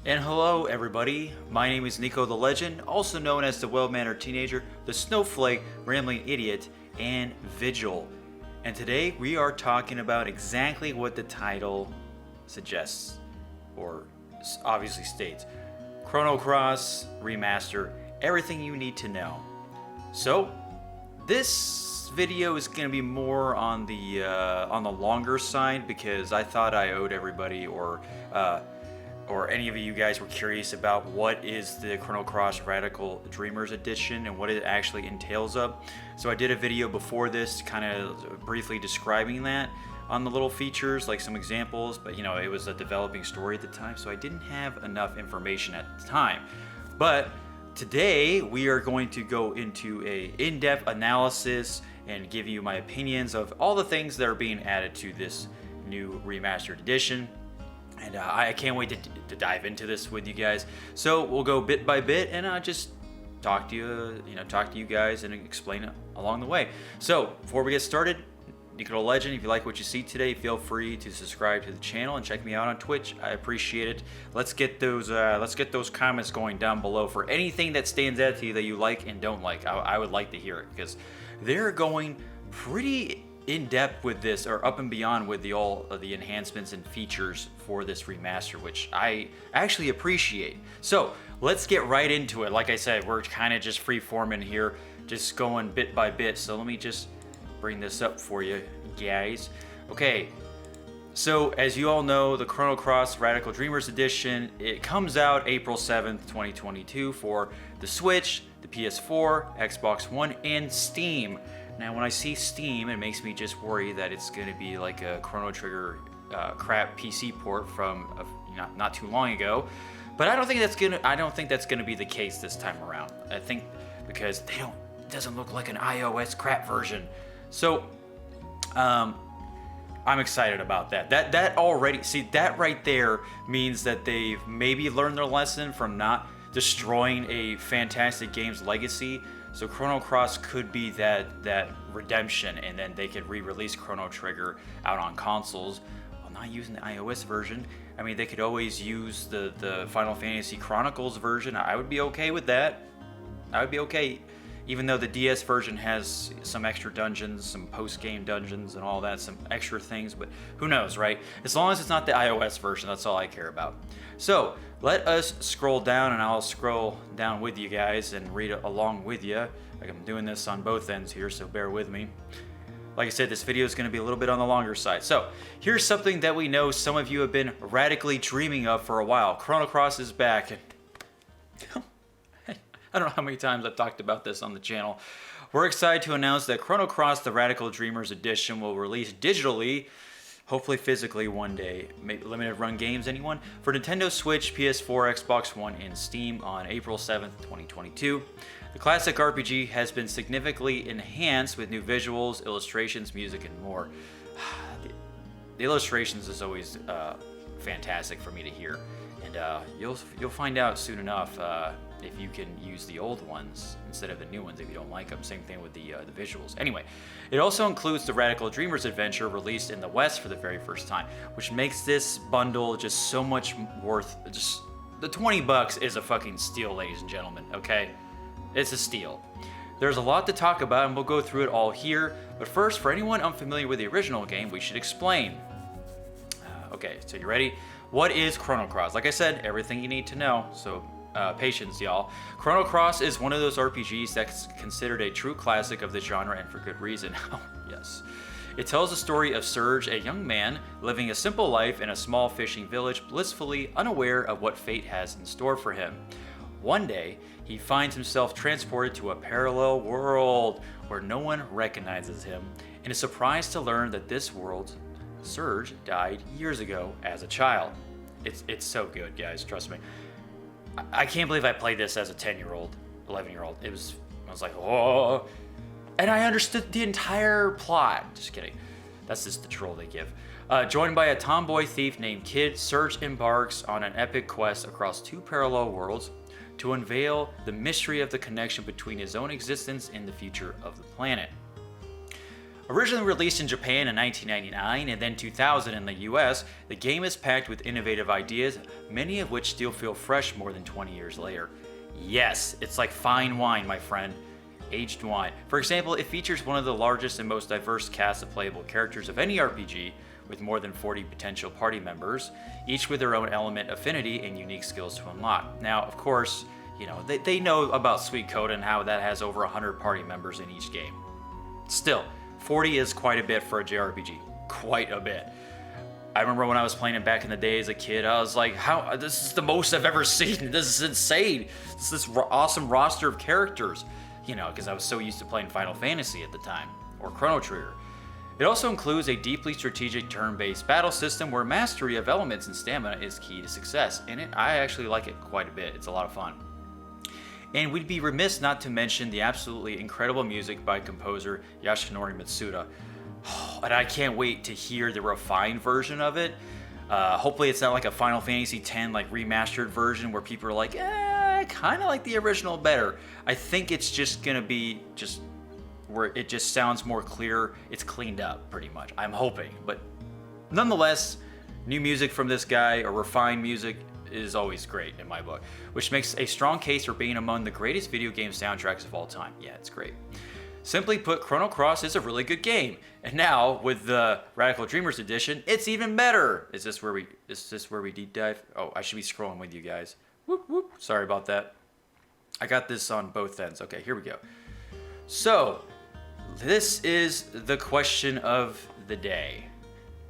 And hello everybody, my name is NikoTheLegend, also known as the well-mannered teenager, the snowflake, rambling idiot, and Vigil. And today we are talking about exactly what the title suggests, or obviously states. Chrono Cross Remastered, everything you need to know. So, this video is going to be more on the longer side because I thought I owed everybody or any of you guys were curious about what is the Chrono Cross Radical Dreamers Edition and what it actually entails of. So I did a video before this kind of briefly describing that on the little features, like some examples, but you know, it was a developing story at the time, so I didn't have enough information at the time. But today we are going to go into a in-depth analysis and give you my opinions of all the things that are being added to this new remastered edition. And I can't wait to dive into this with you guys. So we'll go bit by bit, and I'll just talk to you guys and explain it along the way. So before we get started, NikoTheLegend, if you like what you see today, feel free to subscribe to the channel and check me out on Twitch. I appreciate it. Let's get those comments going down below for anything that stands out to you that you like and don't like. I would like to hear it because they're going pretty in depth with this, or up and beyond with all of the enhancements and features for this remaster, which I actually appreciate. So let's get right into it. Like I said, we're kind of just free forming here, just going bit by bit. So let me just bring this up for you guys. Okay, so as you all know, the Chrono Cross Radical Dreamers Edition, it comes out April 7th, 2022 for the Switch, the PS4, Xbox One, and Steam. Now, when I see Steam, it makes me just worry that it's going to be like a Chrono Trigger crap PC port from not too long ago. But I don't think that's gonna be the case this time around. I think because it doesn't look like an iOS crap version. So I'm excited about that. That already, see, that right there means that they've maybe learned their lesson from not destroying a fantastic game's legacy. So Chrono Cross could be that redemption, and then they could re-release Chrono Trigger out on consoles while not using the iOS version. I mean, they could always use the Final Fantasy Chronicles version. I would be okay with that. I would be okay, even though the DS version has some extra dungeons, some post-game dungeons and all that, some extra things, but who knows, right? As long as it's not the iOS version, that's all I care about. So let us scroll down, and I'll scroll down with you guys and read it along with you. Like, I'm doing this on both ends here, so bear with me. Like I said, this video is going to be a little bit on the longer side. So here's something that we know some of you have been radically dreaming of for a while. Chrono Cross is back. I don't know how many times I've talked about this on the channel. We're excited to announce that Chrono Cross The Radical Dreamers Edition will release digitally, hopefully physically one day. Limited run games, anyone? For Nintendo Switch, PS4, Xbox One, and Steam on April 7th, 2022. The classic RPG has been significantly enhanced with new visuals, illustrations, music, and more. The illustrations is always fantastic for me to hear, and you'll find out soon enough if you can use the old ones instead of the new ones if you don't like them. Same thing with the visuals. Anyway, it also includes the Radical Dreamers Adventure released in the West for the very first time, which makes this bundle just so much worth. Just the $20 is a fucking steal, ladies and gentlemen. Okay, it's a steal. There's a lot to talk about, and we'll go through it all here. But first, for anyone unfamiliar with the original game, we should explain. Okay, so you ready? What is Chrono Cross? Like I said, everything you need to know. So patience, y'all. Chrono Cross is one of those RPGs that's considered a true classic of the genre, and for good reason. Oh, yes. It tells the story of Serge, a young man living a simple life in a small fishing village, blissfully unaware of what fate has in store for him. One day, he finds himself transported to a parallel world where no one recognizes him, and is surprised to learn that this world, Serge, died years ago as a child. It's so good, guys, trust me. I can't believe I played this as a 10-year-old, 11-year-old. I was like, oh. And I understood the entire plot. Just kidding. That's just the troll they give. Joined by a tomboy thief named Kid, Serge embarks on an epic quest across two parallel worlds to unveil the mystery of the connection between his own existence and the future of the planet. Originally released in Japan in 1999 and then 2000 in the US, the game is packed with innovative ideas, many of which still feel fresh more than 20 years later. Yes, it's like fine wine, my friend. Aged wine. For example, it features one of the largest and most diverse casts of playable characters of any RPG, with more than 40 potential party members, each with their own element, affinity, and unique skills to unlock. Now, of course, they know about Suikoden and how that has over 100 party members in each game. Still, 40 is quite a bit for a JRPG. Quite a bit. I remember when I was playing it back in the day as a kid, I was like, this is the most I've ever seen. This is insane. It's this awesome roster of characters. Because I was so used to playing Final Fantasy at the time, or Chrono Trigger. It also includes a deeply strategic turn-based battle system where mastery of elements and stamina is key to success. And I actually like it quite a bit. It's a lot of fun. And we'd be remiss not to mention the absolutely incredible music by composer Yasunori Mitsuda. And I can't wait to hear the refined version of it. Hopefully it's not like a Final Fantasy X remastered version where people are like, I kind of like the original better. I think it's just gonna be where it just sounds more clear. It's cleaned up pretty much. I'm hoping, but nonetheless, new music from this guy, or refined music, is always great in my book, which makes a strong case for being among the greatest video game soundtracks of all time. Yeah, it's great. Simply put, Chrono Cross is a really good game, and now with the Radical Dreamers edition, it's even better. Is this where we deep dive? Oh, I should be scrolling with you guys. Whoop whoop. Sorry about that. I got this on both ends. Okay, here we go. So, this is the question of the day,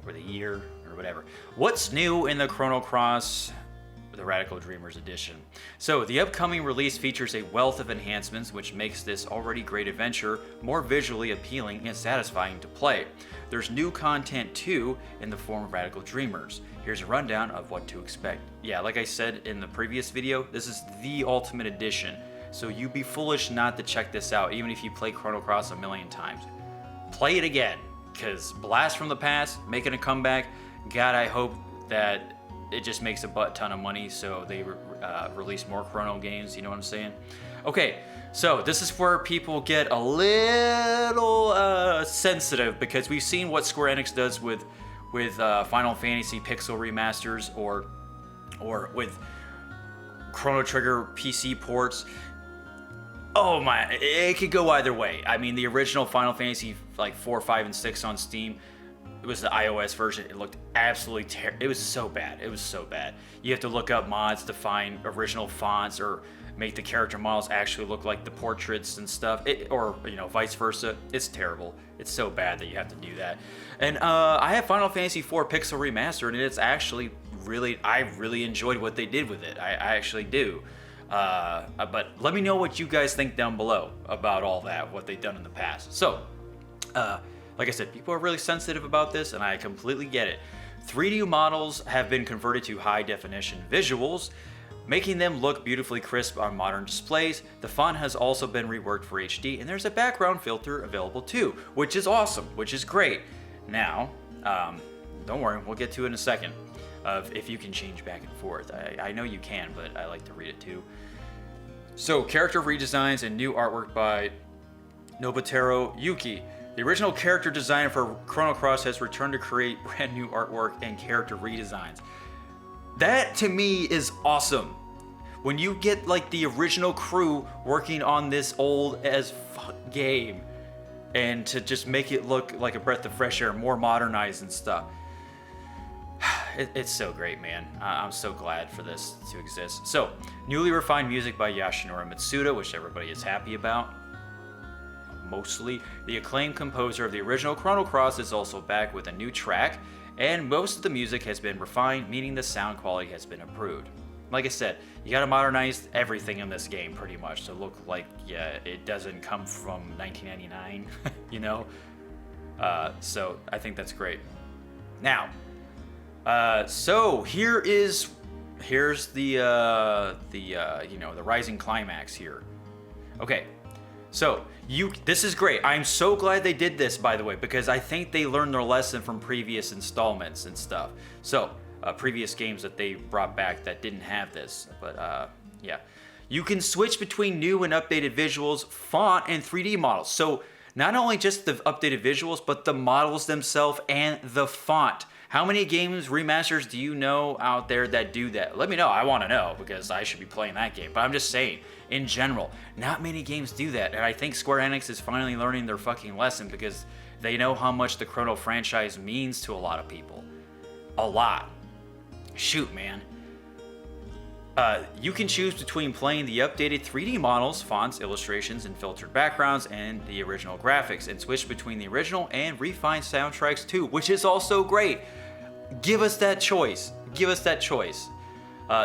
or the year, or whatever. What's new in the Chrono Cross, the Radical Dreamers edition? So the upcoming release features a wealth of enhancements, which makes this already great adventure more visually appealing and satisfying to play. There's new content too in the form of Radical Dreamers. Here's a rundown of what to expect. Yeah, like I said in the previous video, this is the ultimate edition, so you'd be foolish not to check this out, even if you play Chrono Cross a million times. Play it again, because Blast from the Past, making a comeback. God, I hope that it just makes a butt ton of money, so they release more Chrono games, you know what I'm saying? Okay, so this is where people get a little sensitive, because we've seen what Square Enix does with Final Fantasy pixel remasters, or with Chrono Trigger PC ports. Oh my, it could go either way. I mean, the original Final Fantasy 4, 5, and 6 on Steam, it was the iOS version. It looked absolutely terrible. It was so bad. It was so bad. You have to look up mods to find original fonts, or make the character models actually look like the portraits and stuff, or vice versa. It's terrible. It's so bad that you have to do that. And I have Final Fantasy IV Pixel Remastered, and it's actually I really enjoyed what they did with it. I actually do. But let me know what you guys think down below about all that, what they've done in the past. So, like I said, people are really sensitive about this, and I completely get it. 3D models have been converted to high definition visuals, making them look beautifully crisp on modern displays. The font has also been reworked for HD, and there's a background filter available too, which is awesome, which is great. Now, don't worry, we'll get to it in a second, of if you can change back and forth. I know you can, but I like to read it too. So, character redesigns and new artwork by Nobuteru Yuki. The original character designer for Chrono Cross has returned to create brand new artwork and character redesigns. That to me is awesome. When you get the original crew working on this old as fuck game, and to just make it look like a breath of fresh air, more modernized and stuff. It's so great, man. I'm so glad for this to exist. So, newly refined music by Yasunori Mitsuda, which everybody is happy about. Mostly. The acclaimed composer of the original Chrono Cross is also back with a new track, and most of the music has been refined, meaning the sound quality has been improved. Like I said, you gotta modernize everything in this game pretty much to look like it doesn't come from 1999, so I think that's great. Now, so here's the rising climax here. Okay. So, this is great. I'm so glad they did this, by the way, because I think they learned their lesson from previous installments and stuff. So, previous games that they brought back that didn't have this. But, yeah. You can switch between new and updated visuals, font, and 3D models. So, Not only just the updated visuals, but the models themselves and the font. How many games remasters do you know out there that do that? Let me know. I want to know because I should be playing that game. But I'm just saying, in general, not many games do that. And I think Square Enix is finally learning their fucking lesson because they know how much the Chrono franchise means to a lot of people. A lot. Shoot, man. You can choose between playing the updated 3D models, fonts, illustrations, and filtered backgrounds, and the original graphics, and switch between the original and refined soundtracks too, which is also great. Give us that choice. Give us that choice.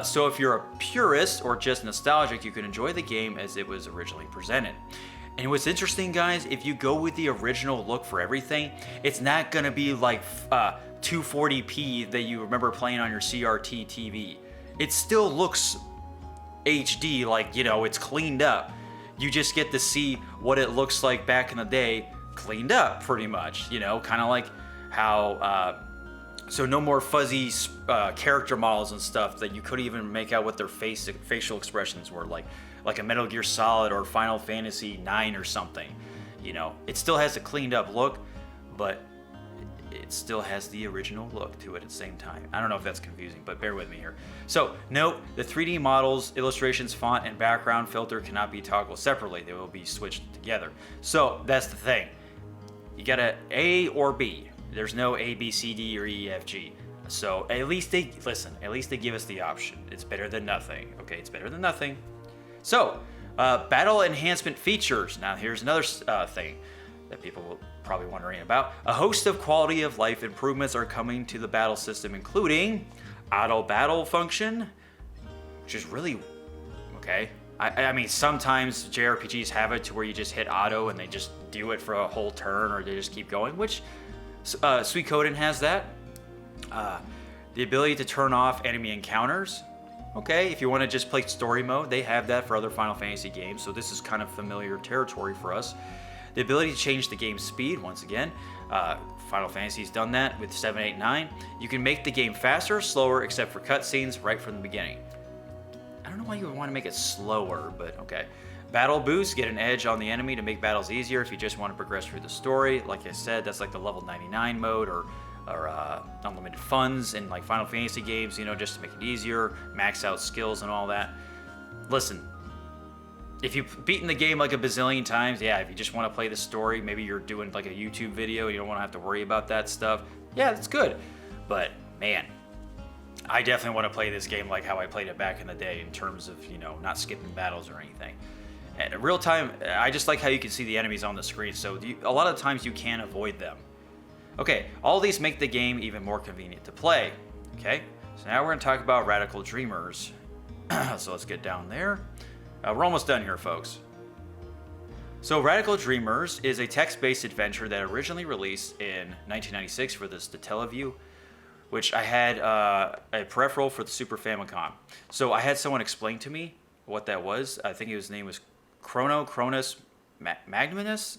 So if you're a purist or just nostalgic, you can enjoy the game as it was originally presented. And what's interesting, guys, if you go with the original look for everything, it's not gonna be like 240p that you remember playing on your CRT TV. It still looks HD, like, you know, it's cleaned up. You just get to see what it looks like back in the day, cleaned up pretty much, you know, kind of like how, so no more fuzzy character models and stuff that you couldn't even make out what their facial expressions were, like a Metal Gear Solid or Final Fantasy 9 or something. You know, it still has a cleaned up look, but it still has the original look to it at the same time. I don't know if that's confusing, but bear with me here. So note, the 3D models, illustrations, font, and background filter cannot be toggled separately. They will be switched together. So that's the thing. You got A or B. There's no A, B, C, D, or E, F, G. So at least they give us the option. It's better than nothing. Okay, it's better than nothing. So, battle enhancement features. Now here's another thing that people will probably wondering about. A host of quality of life improvements are coming to the battle system, including auto battle function, which is really okay. I mean, sometimes JRPGs have it to where you just hit auto and they just do it for a whole turn, or they just keep going, which Suikoden has that. The ability to turn off enemy encounters. Okay, if you want to just play story mode, they have that for other Final Fantasy games, so this is kind of familiar territory for us. The ability to change the game's speed, once again, Final Fantasy's done that with 7, 8, 9. You can make the game faster or slower, except for cutscenes right from the beginning. I don't know why you would want to make it slower, but okay. Battle boost, get an edge on the enemy to make battles easier if you just want to progress through the story. Like I said, that's like the level 99 mode, or unlimited funds in like Final Fantasy games, you know, just to make it easier, max out skills and all that. Listen, if you've beaten the game like a bazillion times, yeah, if you just want to play the story, maybe you're doing like a YouTube video, you don't want to have to worry about that stuff, yeah, that's good. But man, I definitely want to play this game like how I played it back in the day, in terms of, you know, not skipping battles or anything. And real time, I just like how you can see the enemies on the screen, so a lot of times you can avoid them. Okay, all these make the game even more convenient to play. Okay, so now we're going to talk about Radical Dreamers. So let's get down there. We're almost done here, folks. So Radical Dreamers is a text-based adventure that originally released in 1996 for the Satellaview, which I had a peripheral for the Super Famicom. So I had someone explain to me what that was. I think his name was Chrono, Magnimus,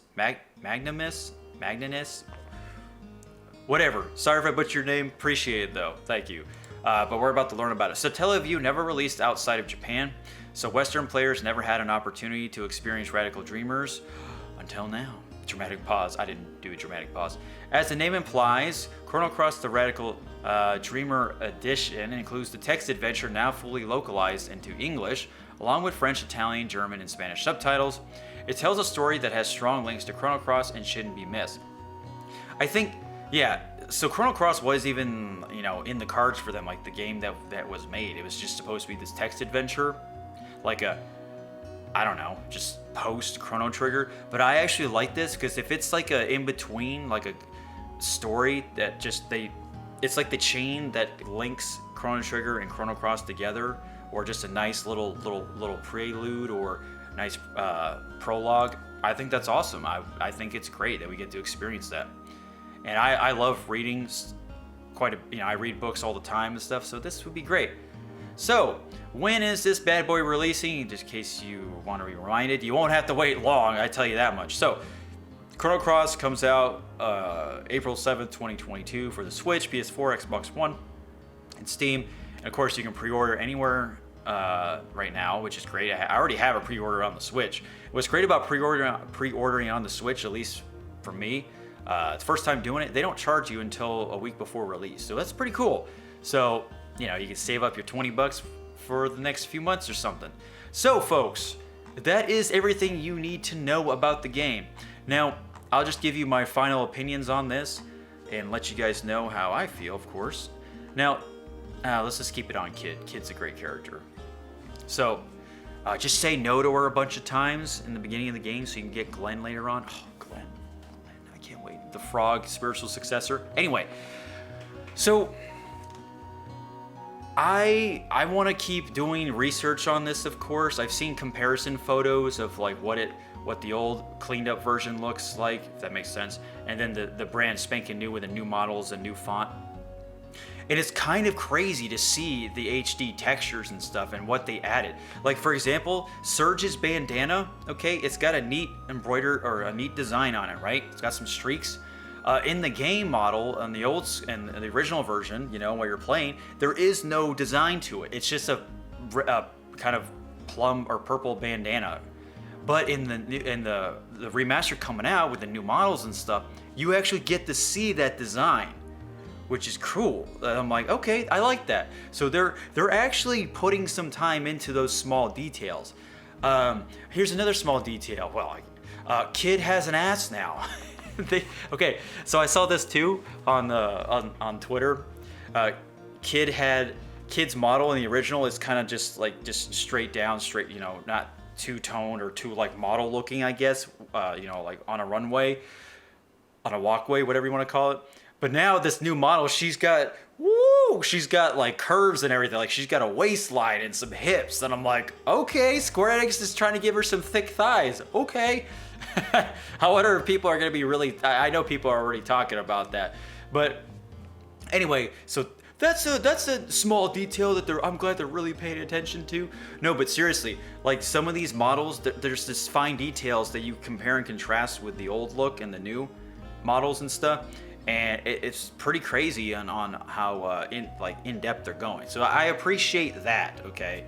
whatever. Sorry if I butchered your name. Appreciate it though. Thank you. But we're about to learn about it. So Satellaview never released outside of Japan, so Western players never had an opportunity to experience Radical Dreamers until now. Dramatic pause. I didn't do a dramatic pause. As the name implies, Chrono Cross the Radical Dreamer Edition includes the text adventure now fully localized into English, along with French, Italian, German, and Spanish subtitles. It tells a story that has strong links to Chrono Cross and shouldn't be missed. I think, yeah, so Chrono Cross was even, you know, in the cards for them, like the game that was made. It was just supposed to be this text adventure, like a, I don't know, just post Chrono Trigger. But I actually like this because if it's like a in between, like a story that just it's like the chain that links Chrono Trigger and Chrono Cross together, or just a nice little prelude or nice prologue. I think that's awesome. I think it's great that we get to experience that. And I love reading I read books all the time and stuff, so this would be great. So, when is this bad boy releasing? Just in case you want to be reminded, you won't have to wait long, I tell you that much. So, Chrono Cross comes out April 7th, 2022 for the Switch, PS4, Xbox One, and Steam. And of course, you can pre-order anywhere right now, which is great. I already have a pre-order on the Switch. What's great about pre-ordering on the Switch, at least for me, it's the first time doing it, they don't charge you until a week before release. So that's pretty cool. So, you know, you can save up your 20 bucks for the next few months or something. So, folks, that is everything you need to know about the game. Now, I'll just give you my final opinions on this and let you guys know how I feel, of course. Now, let's just keep it on Kid. Kid's a great character. So, just say no to her a bunch of times in the beginning of the game so you can get Glenn later on. Oh, Glenn, I can't wait. The frog, spiritual successor. Anyway, so I want to keep doing research on this, of course. I've seen comparison photos of like what the old cleaned up version looks like, if that makes sense, and then the brand spanking new with the new models and new font. And it's kind of crazy to see the HD textures and stuff and what they added. Like, for example, Surge's bandana, okay, it's got a neat embroider or a neat design on it, right? It's got some streaks. In the game model, on the the original version, you know, while you're playing, there is no design to it. It's just a kind of plum or purple bandana. But in the remaster coming out with the new models and stuff, you actually get to see that design, which is cool. I'm like, okay, I like that. So they're actually putting some time into those small details. Here's another small detail. Well, Kid has an ass now. Okay, so I saw this too on Twitter. Kid's model in the original is kind of just straight down, you know, not two-tone or too like model looking, I guess. You know, like on a runway, on a walkway, whatever you want to call it. But now this new model, she's got like curves and everything. Like she's got a waistline and some hips. And I'm like, okay, Square Enix is trying to give her some thick thighs. Okay. I wonder if people are going to be really, I know people are already talking about that. But anyway, so that's a small detail that I'm glad they're really paying attention to. No, but seriously, like some of these models, there's this fine details that you compare and contrast with the old look and the new models and stuff. And it's pretty crazy on how in depth they're going. So I appreciate that. Okay,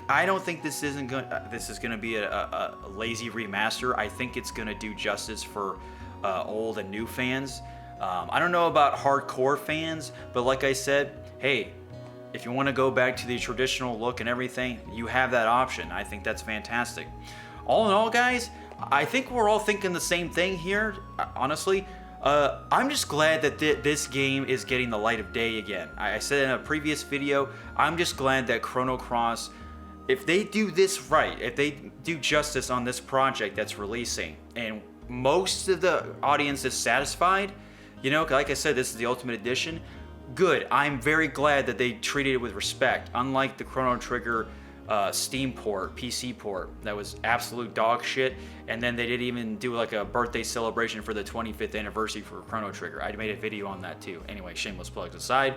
I don't think this is gonna be a lazy remaster. I think it's gonna do justice for old and new fans. I don't know about hardcore fans, but like I said, hey, if you want to go back to the traditional look and everything, you have that option. I think that's fantastic. All in all, guys, I think we're all thinking the same thing here. Honestly. I'm just glad that this game is getting the light of day again. I said in a previous video, I'm just glad that Chrono Cross, if they do this right, if they do justice on this project that's releasing, and most of the audience is satisfied, you know, like I said, this is the Ultimate Edition, good. I'm very glad that they treated it with respect, unlike the Chrono Trigger Steam port, PC port, that was absolute dog shit. And then they didn't even do like a birthday celebration for the 25th anniversary for Chrono Trigger. I made a video on that too. Anyway, shameless plugs aside,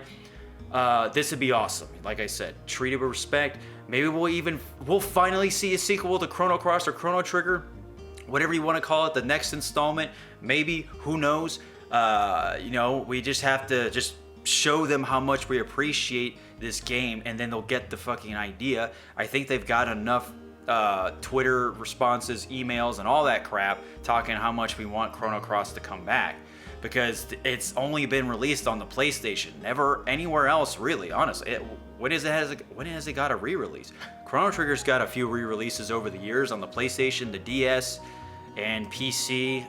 this would be awesome. Like I said, treat it with respect. Maybe we'll finally see a sequel to Chrono Cross or Chrono Trigger, whatever you want to call it, the next installment. Maybe, who knows? You know, we just have to show them how much we appreciate this game, and then they'll get the fucking idea. I think they've got enough Twitter responses, emails, and all that crap talking how much we want Chrono Cross to come back, because it's only been released on the PlayStation, never anywhere else really, honestly. When has it got a re-release? Chrono Trigger's got a few re-releases over the years on the PlayStation, the DS, and PC.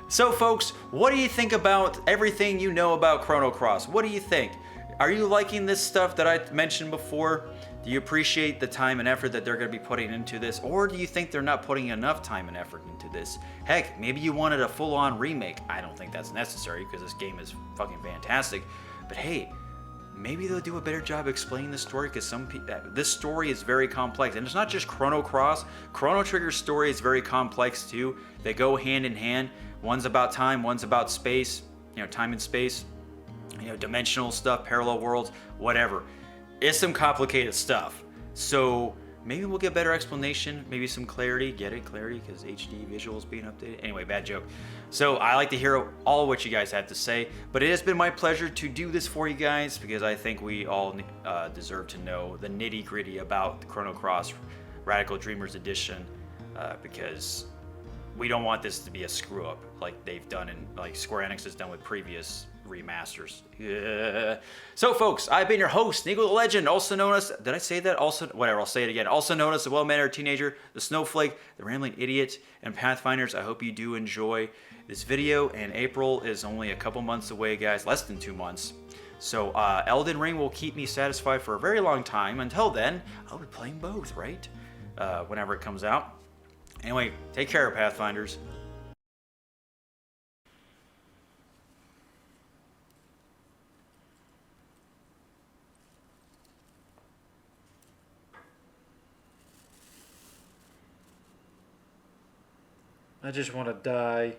So folks, what do you think about everything you know about Chrono Cross? What do you think? Are you liking this stuff that I mentioned before? Do you appreciate the time and effort that they're going to be putting into this? Or do you think they're not putting enough time and effort into this? Heck, maybe you wanted a full-on remake. I don't think that's necessary because this game is fucking fantastic. But hey, maybe they'll do a better job explaining the story, because this story is very complex. And it's not just Chrono Cross. Chrono Trigger's story is very complex too. They go hand in hand. One's about time, one's about space, you know, time and space, you know, dimensional stuff, parallel worlds, whatever. It's some complicated stuff. So Maybe we'll get better explanation, maybe some clarity. Get it? Clarity, because HD visuals being updated. Anyway, bad joke. So I like to hear all what you guys have to say, but it has been my pleasure to do this for you guys because I think we all deserve to know the nitty gritty about the Chrono Cross Radical Dreamers Edition, because we don't want this to be a screw up like they've done in, like Square Enix has done with previous remasters. Yeah. So folks, I've been your host, NikoTheLegend, also known as, did I say that? Also, whatever, I'll say it again. Also known as the well-mannered teenager, the snowflake, the rambling idiot, and Pathfinders. I hope you do enjoy this video, and April is only a couple months away, guys, less than 2 months. So Elden Ring will keep me satisfied for a very long time. Until then, I'll be playing both, right? Whenever it comes out. Anyway, take care, Pathfinders. I just want to die.